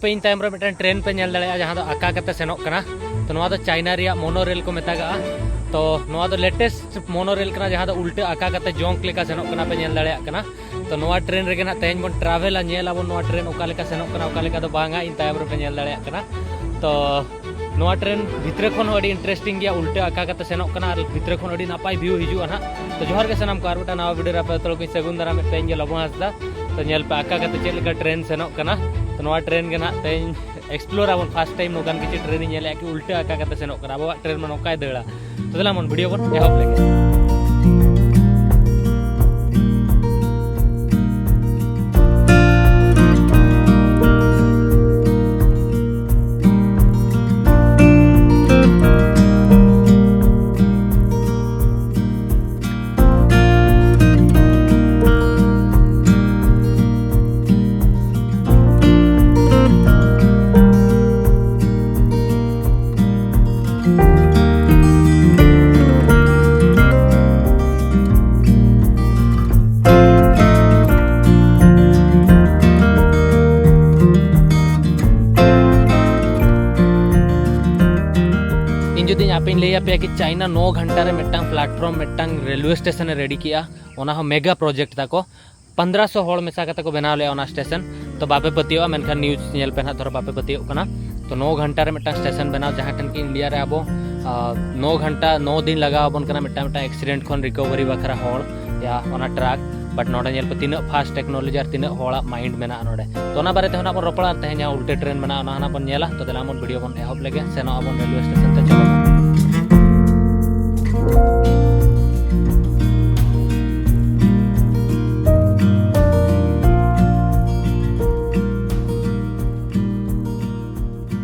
पे in time रे mitten train पे नेल दड़े जहां दो आका कते सेनोक कना तो नवा दो चाइना रिया मोनोरेल को मेतागा तो नवा दो लेटेस्ट मोनोरेल कना जहां दो उल्टे आका कते जोंक लेका सेनोक कना पे नेल दड़े कना तो नवा ट्रेन रे ना तेज बन ट्रैवल नेल आबो नवा ट्रेन ओका लेका सेनोक कना ओका लेका दो बांगा इन टाइम रे पे नेल दड़े कना तो नवा ट्रेन भितरे खन अडी इंटरेस्टिंग गया उल्टे आका कते सेनोक कना और भितरे खन अडी नापाय व्यू हिजुआ ना तो जोहर के सनम को आरबटा नवा वीडियो रे पे तोल को सगुन दारा में तेज लबो हसदा तो नेल पे आका कते चेल लेका ट्रेन सेनोक कना तो नवा ट्रेन के ना तेज एक्सप्लोर आबन फर्स्ट टाइम नोकान किछि ट्रेन नेले कि उल्टे आका कते सेनोक कना अब ट्रेन में नोकाय देड़ा तो दला मन वीडियो बन एहब लेगे जुदी आप लैया पे कि चाइना 9 घंटा रे मिट्टांग प्लेटफॉर्म मिट्टांग रेलवे स्टेशन रेडी किया ओना हो मेगा प्रोजेक्ट ताको 1500 होड़ मेसा कते को बनाव ले ओना स्टेशन तो बापे पतियो मेनखान न्यूज नेल पे ना थोड़ा बापे पतियो कना तो 9 घंटा रे मिट्टांग स्टेशन बनाव जहां टन की इंडिया रे अब 9 घंटा 9 दिन लगा बन कना मिट्टांग एक्सीडेंट खन रिकवरी बखरा होड़ या ओना ट्रक बट नोडे नेल पे तीना फास्ट टेक्नोलॉजी और तीना होड़ा माइंड मेना नोडे तो ना बारे ते होना बन रोपड़ा ते उल्टे ट्रेन मेना ओना ना बन नेला तो दला मन वीडियो बन एहब लेगे सेनो अब रेलवे स्टेशन ते चलो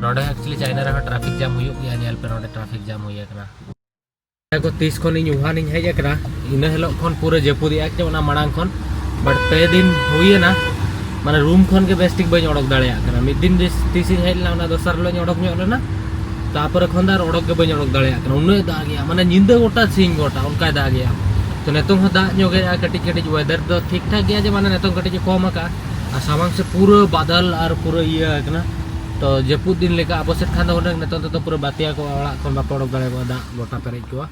नोडे एक्चुअली चाइना रे ट्रैफिक जाम हुई गया नेल पे नोडे ट्रैफिक जाम हुई कना को 30 खन इन उहान इन हेज कना इन हेलो खन पूरा जेपुद एक ओना मणांग खन बट पे दिन हुई ना माने रूम खन के बेस्टिक बई ओडक दाड़िया कना मिड दिन 30 इन हेल ना दोसर लो ओडक ᱧᱚᱜ लेना तापर खन दार ओडक के बई ओडक दाड़िया कना उन्ने दा गया माने निंदा गोटा सिंग गोटा उनका दा गया तो नेतों हो दा ᱧᱚᱜ गया कटिज कटिज वेदर तो ठीक ठाक गया जे माने नेतों कटिज कम का आ सामांग से पूरा बादल और पूरा इया कना तो जेपुद दिन लेका अब से खान होने नेतों तो पूरा बातिया को ओड़ा खन बाप ओडक दाड़े दा गोटा पेरेज को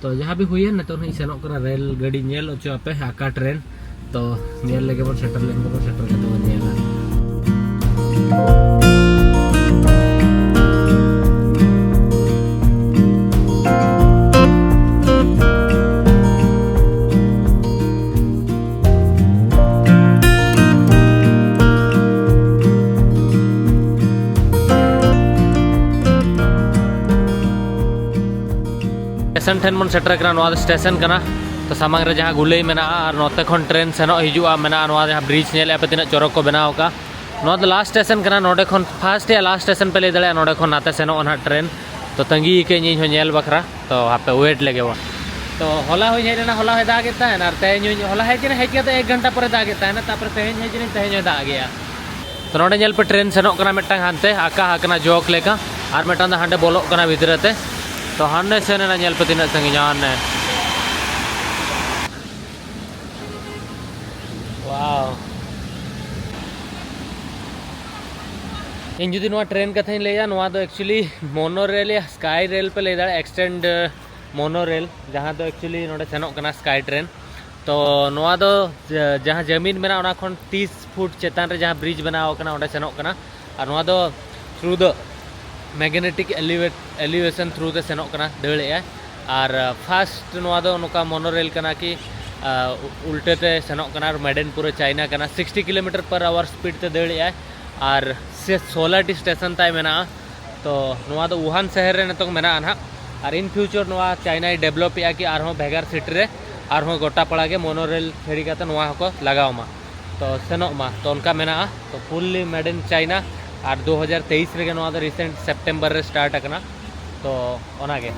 तो जहाँ भी हुई है नेतों ही सेनोक कना रेल गाड़ी नेल ओचो पे आका ट्रेन तो नेल लेके बन सेटल लेन को सेटल के तो नेला स्टेशन ठेन मन सेटर कना नोआ स्टेशन कना तो सामांग रे जहाँ गुलई मेना और नोते खन ट्रेन सेनो हिजुआ मेना नोआ जहाँ ब्रिज नेले पे तिना चोरक को बनाव का नोआ द लास्ट स्टेशन कना नोडे खन फर्स्ट या लास्ट स्टेशन पे ले दले नोडे खन नाते सेनो ओना ट्रेन तो तंगी के नी हो नेल बखरा तो आपे वेट लेगे वो तो होला हो हेना होला है दागेता है ना तेज होला है जे हेज के 1 घंटा पर दागेता है ना तापर तेज हेज ने तेज दा गया तो नोडे नेल पे ट्रेन सेनो कना मिटंग हानते आका हाकना जोक लेका और मिटंग हांडे बोलो कना भीतरते तो हाने सेने ना नेल पे तिना संगी जान ने वाओ इन जुदी नोआ ट्रेन कथा लेया नोआ दो एक्चुअली मोनोरेल या स्काई रेल पे ले दाड़े एक्सटेंड मोनोरेल जहाँ तो एक्चुअली नोडे सेनोक कना स्काई ट्रेन तो नोआ दो जहाँ जमीन मेना ओना खन 30 फुट चेतान रे जहाँ ब्रिज बनाव कना ओडे सेनोक कना और नोआ दो through the magnetic elevation through ते सेनोक कना दड़े और फास्ट नोआ दो नोका मोनोरेल कना कि उल्टे ते सेनोक कना और मेडेन पूरे चाइना कना 60 किलोमीटर पर आवर स्पीड ते दड़े और से 16 टी स्टेशन ताई मेना तो नोआ दो वुहान शहर रे नतों मेना ना और इन फ्यूचर नोआ चाइना डेवलप या कि आर भेगार सिटी रे आर गोटा पड़ा के मोनोरेल फेरी काते नोआ को लगाव मा तो सेनोक मा तो उनका मेना तो फुल्ली मेड इन चाइना और 2023 रे नोआ दो रिसेंट सेप्टेम्बर रे स्टार्ट अकना तो ओनागे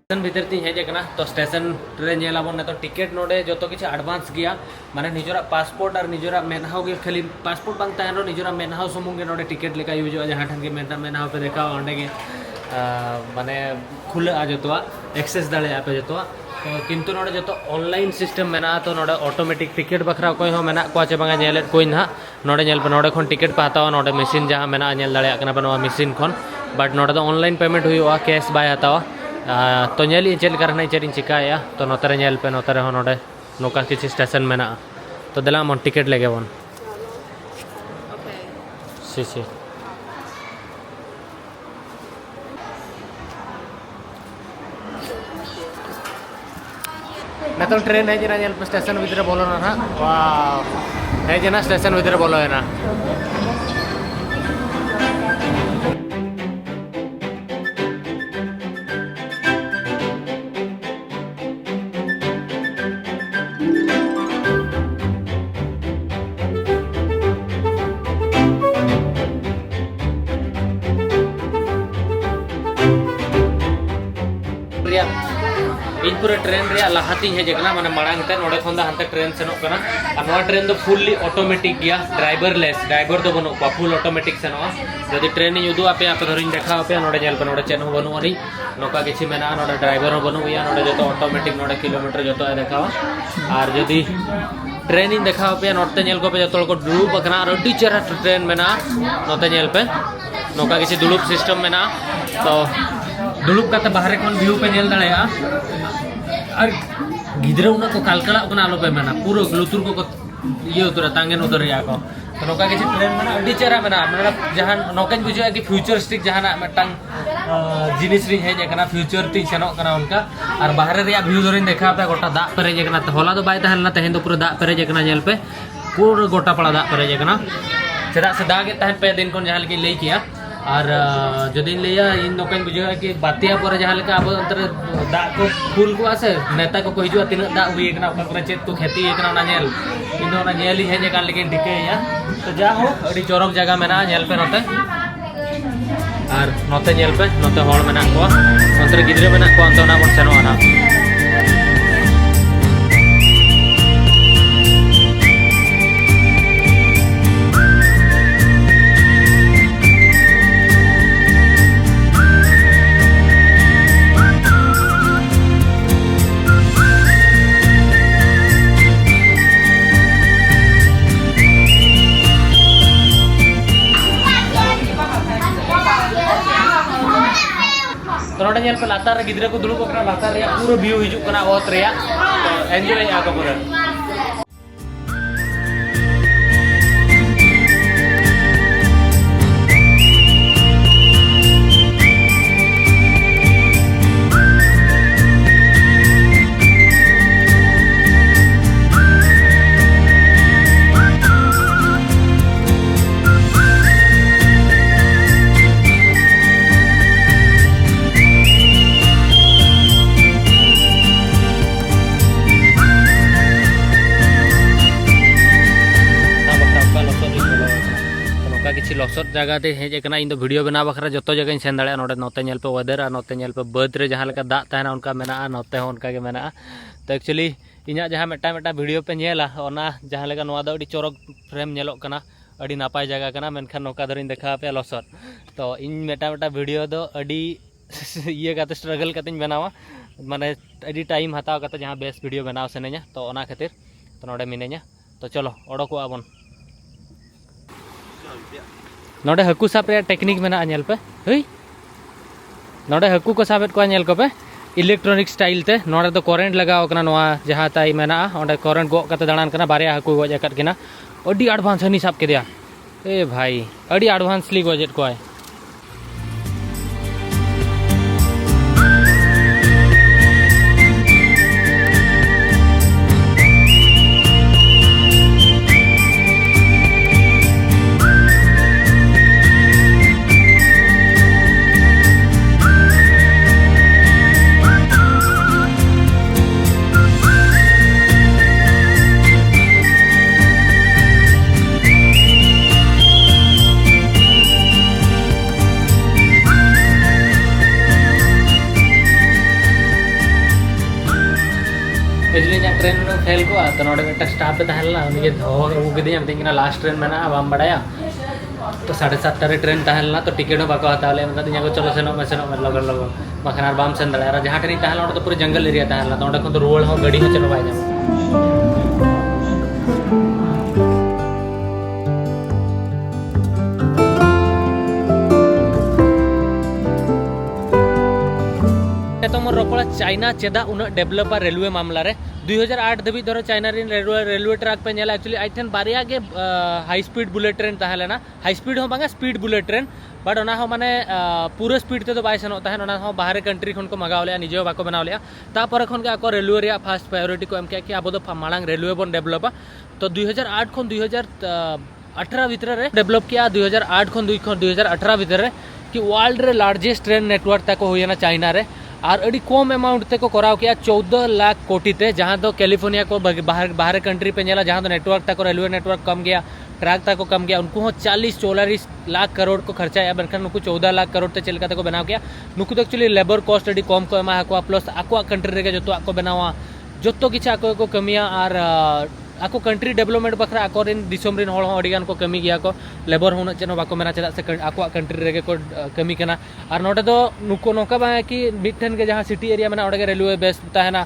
स्टेशन भीतर तीन हेज करना तो स्टेशन रे नेलाबन तो टिकेट नोडे जो तो किसी एडवांस गया माने निजरा पासपोर्ट और निजरा मेनहाव के खाली पासपोर्ट बांग ताहेनो निजरा मेनहाव सुमुंग नोडे टिकेट लेका यूज जहाँ ठन के मेनहाव पे देखा अंडे के माने खुले आ जतवा एक्सेस दाड़े पे जतवा तो किंतु नोडे जो तो ऑनलाइन सिस्टम मेना तो नोडे ऑटोमेटिक टिकेट बखरा कोई हो मेना को चे बांगा नेलेट कोई ना नोडे नेल पे नोडे खन टिकेट पे हतावा नोडे मशीन जहाँ मेना नेल दाड़े कना पे नोवा मशीन खन बट नोडे तो ऑनलाइन पेमेंट हुआ कैश बाय हतावा तो नेली चेल करना चेरिंग चिकाया तो नोतरे नेल पे नोतरे हो नोडे नोका किसी स्टेशन मेना तो दला मन टिकेट लेगे बन सी सी मैं तो ट्रेन है जना नेल पे स्टेशन भीतर बोलो ना वाह है जना स्टेशन भीतर बोलो है ना इन पूरे ट्रेन रे लहाती हेजना माने मांग नोड़े खन हानते ट्रेन सेनोक कना और ट्रेन दो फुल्ली ऑटोमेटिक गया ड्राइवरलेस ड्राइवर दो बनो फुल ऑटोमेटिक सेनोआ जदि ट्रेन इन उदू आपे धरिन देखा पे नोड़े जेल पे नोड़े चेन हो बनु अरी नोका किछि मेना नोड़े ड्राइवर हो बनु या नोड़े जो ऑटोमेटिक नोड़े किलोमीटर जो देखावा और जदि ट्रेन इन देखा पे नोते नेल को पे जो को दुड़ुब बकना और अड्डी चेहरा ट्रेन मेना नोते नेल पे नोका किछि दुड़ुब सिस्टम मेना तो दुड़ुब काते बाहर खन व्यू पे नेल दाड़ेया और गिद्रा उना को कालकड़ा उना आलो पे मेना पूरा लुतुर को ये उतरा तांगेन उतरिया को तो नोका किछि ट्रेन मेना अड्डी चेहरा मेना मेरा जहां नोकन बुझा कि फ्यूचरिस्टिक जहां मिटन जिनिस री हेज एकना फ्यूचर ती सेनो कना उनका और बाहर रे व्यू दरिन देखा पे गोटा दा पेरेज एकना तो होला तो बाय तहलना तहेन तो पूरा दा पेरेज एकना नेल पे पूरा गोटा पड़ा दा पेरेज एकना चेदा से दागे तहन पे दिन कोन जहां लगी लई किया और जदि लिया इन नोकन बुझा कि बातिया पर जहां लेका अब अंतर दा को फुल को आसे नेता को हिजुआ तीन दा हुई एकना ओकरा चेत को खेती एकना ना नेल इन ना नेल ही हेज कान लेकिन टिकेया तो जा हो अड़ी चौरक जगह मेना नेल पे नोते और नोते नेल पे नोते होड़ मेना को अंतर गिद्रे मेना को अंत ना बन सेनो ना तो नोडे नेल पे लातार गिद्रे को दुड़ुब कना लातार रे पूरा व्यू हिजुक कना ओत रे तो एंजॉय आ को पूरा लसद जगह ते हेजना इन वीडियो बना बखरा जो जगह सेन दाड़ा नोटे नोते नेल पे वेदर और नोते नेल पे बद रे जहाँ लेका दा तहना उनका मेना नोते हो उनका के मेना तो एक्चुअली इना जहाँ मेटा मेटा वीडियो पे नेला ओना जहाँ लेका नोआ दो अडी चौरक फ्रेम नेलोक कना अडी नापाय जगह कना मेनखान नोका धरिन देखा पे लसद तो इन मेटा मेटा वीडियो दो अडी ये काते स्ट्रगल काते बनावा माने अडी टाइम हताव काते जहाँ बेस्ट वीडियो बनाव सने냐 तो ओना खातिर तो नोडे मिने냐 तो चलो ओडोको आबन नोडे हकू साब रे टेक्निक मेना नेल पे हई नोडे हकू को साबेत को नेल को पे इलेक्ट्रॉनिक स्टाइल ते नोडे तो करेंट लगाव कना नोआ जहां ताई मेना ओंडे करेंट गो कते दाणान कना बारे हकू गज अकत किना अडी एडवांस हनी साब के दिया ए भाई अडी एडवांसली गजेट को आय रेल को तो नोडे मिट्टा स्टाफ पे तहलना उनके हो गदिया मिथिंग लास्ट ट्रेन में बाम बड़ाया तो 7:30 ट्रेन तहलना तो टिकट बाको हतावले मतलब को चलो सेनो में लगन लगन बखान बाम सेन दाड़ा जहाँ ट्रेन तहलना तो पूरे जंगल एरिया तहलना तो उन्हें तो रुआड़ हो गाड़ी हो चलो बाय जाम तो मोर रोपड़ा चाइना चेदा उन डेवलपर रेलवे मामला रे 2008 धाबी धरो चाइना रिन रेलवे ट्रैक पे नेला एक्चुअली आइठन बारिया के हाई स्पीड बुलेट ट्रेन तहलेना हाई स्पीड हो बांगा स्पीड बुलेट ट्रेन बट ओना हो माने पूरा स्पीड ते तो बाय सनो तहन ओना हो बाहर कंट्री खन को मगाव लिया निजे बाको बनाव लिया तापर खन के आको रेलवे रे फास्ट प्रायोरिटी को एम के कि आबो दो मांग रेलवे बन डेवलपा तो 2008 खन 2018 भीतर रे डेवलप किया 2008 खन 2018 भीतर रे कि वर्ल्ड रे लार्जेस्ट ट्रेन नेटवर्क तक होयना चाइना रे और अड़ी कम अमाउंट ते को कराव किया 14 लाख कोटी ते जहाँ तो कैलिफोर्निया को बाहर कंट्री पे नेला जहाँ तो नेटवर्क तक रेलवे नेटवर्क कम गया ट्रैक तक को कम गया उनको 40-44 लाख करोड़ को खर्चा है बनकर नुकु 14 लाख करोड़ ते चलका को बनाव किया नुकु तो एक्चुअली लेबर कॉस्ट अड़ी कम को एमा को प्लस आको कंट्री रे जो आको बनावा जो किछ आको को कमिया और आको कंट्री डेवलपमेंट बखरा आको रिन दिसोम रिन होड़ हो अडिगान को कमी गया को लेबर होना चनो बाको मेना चला से आको कंट्री रे को कमी कना और नोटे तो नुको नोका बा कि मिठन के जहां सिटी एरिया में ओडे रेलवे बेस ताहना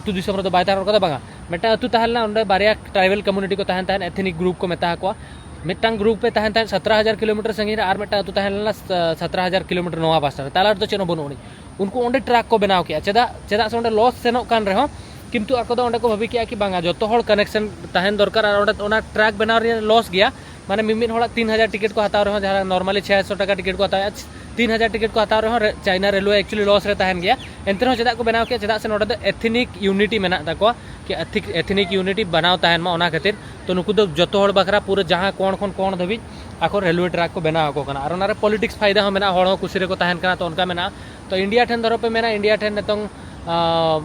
तु दिसोम रे तो बाय तार को बागा मेटा तु ताहलना ओडे बारिया ट्राइबल कम्युनिटी को ताहन एथनिक ग्रुप को मेता को मिटंग ग्रुप पे ताहन 17000 किलोमीटर संगीन और मेटा तु ताहलना 17000 किलोमीटर नोवा पास्टर तालार तो चनो बनुनी उनको ओडे ट्रैक को बनाव किया चेदा से ओडे लॉस सेनो कान रे हो किंतु आको दो ओडे को भाभी किया कि बांगा जो तो हड़ कनेक्शन तहन दरकार और ओडे ट्रैक बनाव रे लॉस गया माने मिमिन होड़ा 3000 टिकट को हताव रहे जहाँ नॉर्मली 600 टका टिकट को हताव 3000 टिकट को हताव रहे चाइना रेलवे एक्चुअली लॉस रे तहन गया एंते चेदा को बनाव किया चेदा से नोडे एथनिक यूनिटी मेना ताको कि एथनिक यूनिटी बनाव तहन मा ओना खातिर तो नुकु दो जतो हड़ बखरा पूरे जहाँ कोण धबी आको रेलवे ट्रैक को बनाव को कना और ओना रे पॉलिटिक्स फायदा हो मेना हड़ कुसी रे को तहन कना तो उनका मेना तो इंडिया ठेन धरो पे मेना इंडिया ठेन नतों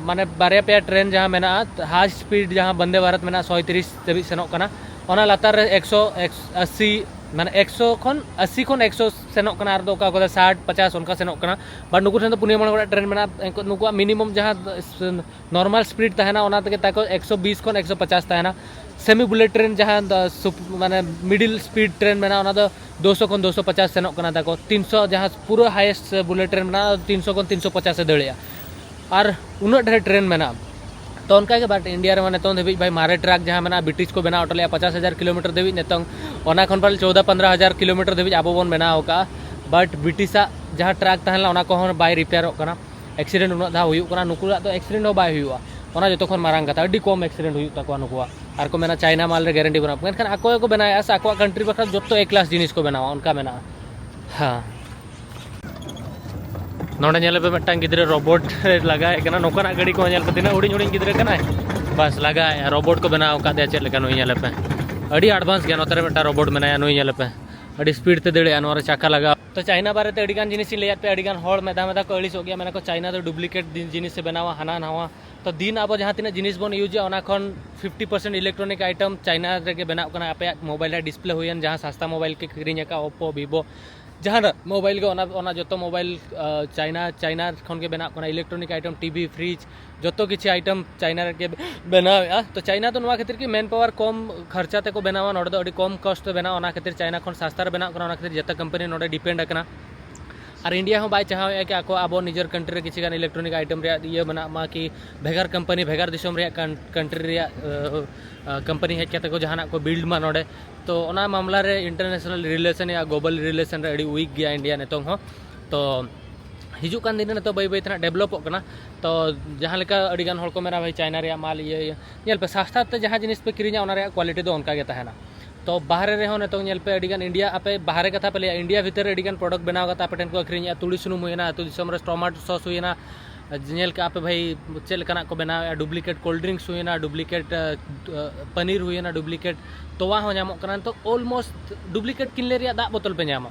माने बारे पे ट्रेन जहाँ मेना हाई स्पीड जहाँ वंदे भारत मेना 130 धाबी सेनों कना ओना लातार 180 माने 100 खन 80 खन 100 सेनों कना और दो का 60-50 उनका सेनों कना बट नुकु ठेन तो पुनिया मन ट्रेन मेना नुकु मिनिमम जहाँ नॉर्मल स्पीड तहना ओना तके ताको 120 खन 150 तहना सेमी बुलेट ट्रेन जहाँ माने मिडिल स्पीड ट्रेन मेना ओना दो 200 खन 250 सेनों कना ताको 300 जहाँ पूरा हाईएस्ट बुलेट ट्रेन मेना 300 खन 350 से दड़िया और उन ढेर ट्रेन मेना तो उनका के बाट इंडिया रे माने तो देवी भाई मारे ट्रैक जहाँ मेना ब्रिटिश को बना अटलिया 50,000 किलोमीटर देवी नितों ओना खन पाल 14-15,000 किलोमीटर देवी आबो बन बना होका बट ब्रिटिशा जहाँ ट्रैक तहला ओना को हन बाय रिपेयर कना एक्सीडेंट उना धा हुयु कना नुकुला तो एक्सीडेंट हो बाय हुआ ओना जतो खन मारांग कथा अडी कम एक्सीडेंट हुयु तको नुकुआ और को मेना चाइना माल रे गारंटी बना मेनखान आको को बनाया आको कंट्री बखरा जतो एक क्लास जिनिस को बनावा उनका मेना हां नोडे नेल पे मिट्टांग गिद्रे रोबोट लगाए कना नोकना गाड़ी को नेल पे तिना उड़ी उड़ी गिद्रे कना बस लगाए रोबोट को बनाव का दे चेक लेका नुई नेल पे अड़ी एडवांस गया नोतरे मिट्टा रोबोट बनाया नुई नेल पे अड़ी स्पीड ते दड़े अनवर चाका लगा तो चाइना बारे ते अड़ीगान जिनिस लेयात पे अड़ीगान होड़ मेदा को अड़ीस हो गया मेना को चाइना तो डुप्लीकेट जिनिस से बनावा हना नवा तो दिन अब जहाँ तीन जिनिस बन यूज ओना खन 50% इलेक्ट्रॉनिक आइटम चाइना रे बनाव कना आपे मोबाइल डिस्प्ले हुयन जहाँ सस्ता मोबाइल के किरिंग का ओप्पो वीवो जहाँ मोबाइल के ओना जो मोबाइल चाइना खन के बनाव कना इलेक्ट्रॉनिक आइटम टीवी फ्रिज जो किसी आइटम चाइना के बनाव तो चाइना तो नवा खातिर कि मेन पावर कम खर्चा ते को बनावा नोडे तो अड़ी कम कॉस्ट ते बनाव ओना खातिर चाइना खन सस्ता रे बनाव कना ओना खातिर जता कंपनी नोडे डिपेंड अकना और इंडिया हो बाय चाहे कि आको अब निजर कंट्री किसी गान इलेक्ट्रॉनिक आइटम रे ये बना मा कि भेगार कंपनी भेगार दिसोम रे कंट्री रे कंपनी है क्या को जहाना को बिल्ड मा नोडे तो ओना मामला रे इंटरनेशनल रिलेशन या ग्लोबल रिलेशन रे अड़ी वीक गया इंडिया नेतों हो तो हिजू कान दिन तो बै बै तना डेवलप कना तो जहाँ लेका अड़ी गान होड़ को मेरा भाई चाइना रे माल ये नेल पे सस्ता ते जहाँ जिनिस पे किरिया ओना रे क्वालिटी दो उनका गे तहना तो बाहर रे हो नेतों नेल पे अड़ीगान इंडिया आपे बाहर कथा पे लिया इंडिया भीतर अड़ीगान प्रोडक्ट बनाव कता आपे टेन को अखरिया तुड़ी सुनुम हुईना तो दिसम रे टमाटो सॉस हुईना नेल के आपे भाई चेल कना को बनाव डुप्लीकेट कोल्ड ड्रिंक्स हुईना डुप्लीकेट पनीर हुईना डुप्लीकेट तोवा हो नामो कना तो ऑलमोस्ट डुप्लीकेट किनले रिया दा बोतल पे नामा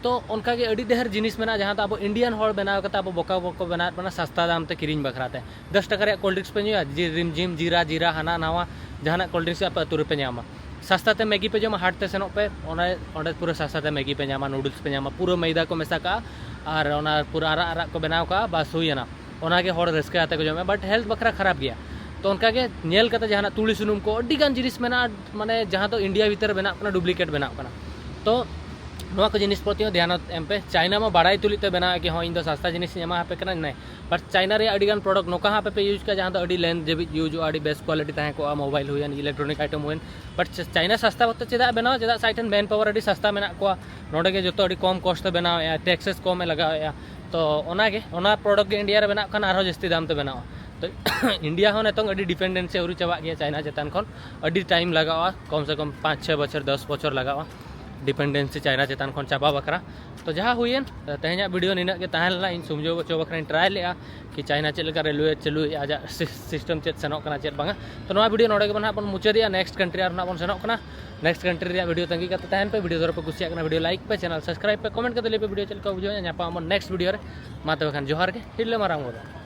तो उनका के अड़ी ढेर जिनिस मेना जहाँ तो अब इंडियन होड़ बनाव कता अब बोका बोको बना बना सस्ता दाम ते किरिंग बखराते 10 टका रे कोल्ड ड्रिंक्स पे नुया रिमझिम जीरा हाना नावा जहाना कोल्ड ड्रिंक्स आप अतुर पे नामा सस्ता ते मैगी पे जमा हाट ते सेनो पे ओना पूरा सस्ता ते मैगी पे नामा नूडल्स पे नामा पूरा मैदा को मेसा का और ओना पूरा आरा को बनाव का बस हुईना ओना के होड़ रस्के आते को जमे बट हेल्थ बखरा खराब गया तो उनका के नेल कते जहां तुड़ी सुनुम को अड्डी गान जिनिस मेना माने जहां तो इंडिया भीतर बना कना डुप्लीकेट बना कना तो नवा को जिनिस प्रति ध्यान एम पे चाइना में बाड़ाई तुली ते बना कि हाँ इन सस्ता जिनिस एमा पे कना नहीं बट चाइना रे अड्डी गान प्रोडक्ट नोका हाँ पे यूज का जहां तो अड्डी लेंथ जेबी यूज अड्डी बेस्ट क्वालिटी ताहे को मोबाइल हुई इलेक्ट्रॉनिक आइटम हुई बट चाइना सस्ता बत चेदा बनाओ चेदा साइटन मैन पावर अड्डी सस्ता मेना को नोडे के जो अड्डी कम कॉस्ट बनाओ टैक्सेस कम लगाओ तो ओनागे ओना प्रोडक्ट के इंडिया रे बना कना आरो जस्ती दाम ते बनाओ तो इंडिया हो नितों अड्डी डिपेंडेंसी उरी चाबा गया चाइना चेतान खन अड्डी टाइम लगावा कम से कम 5-6 बछर 10 बछर लगावा डिपेंडेंसी चाइना चेतान खन चाबा बकरा तो जहाँ हुईन तेहना वीडियो निना के तहला इन समझो बचो बकरा ट्राई लेआ कि चाइना चेलका रेलवे चलू आज सिस्टम चेत सेनोक कना चेत बांगा तो नवा वीडियो नोडे के बना अपन मुचादिया नेक्स्ट कंट्री आर ना बन सेनोक कना नेक्स्ट कंट्री रे वीडियो तंगी करते तहन पे वीडियो दर पे कुसिया कना वीडियो लाइक पे चैनल सब्सक्राइब पे कमेंट करते ले पे वीडियो चल को बुझो नेक्स्ट वीडियो रे माते बखान जोहार के हिले मारांगो।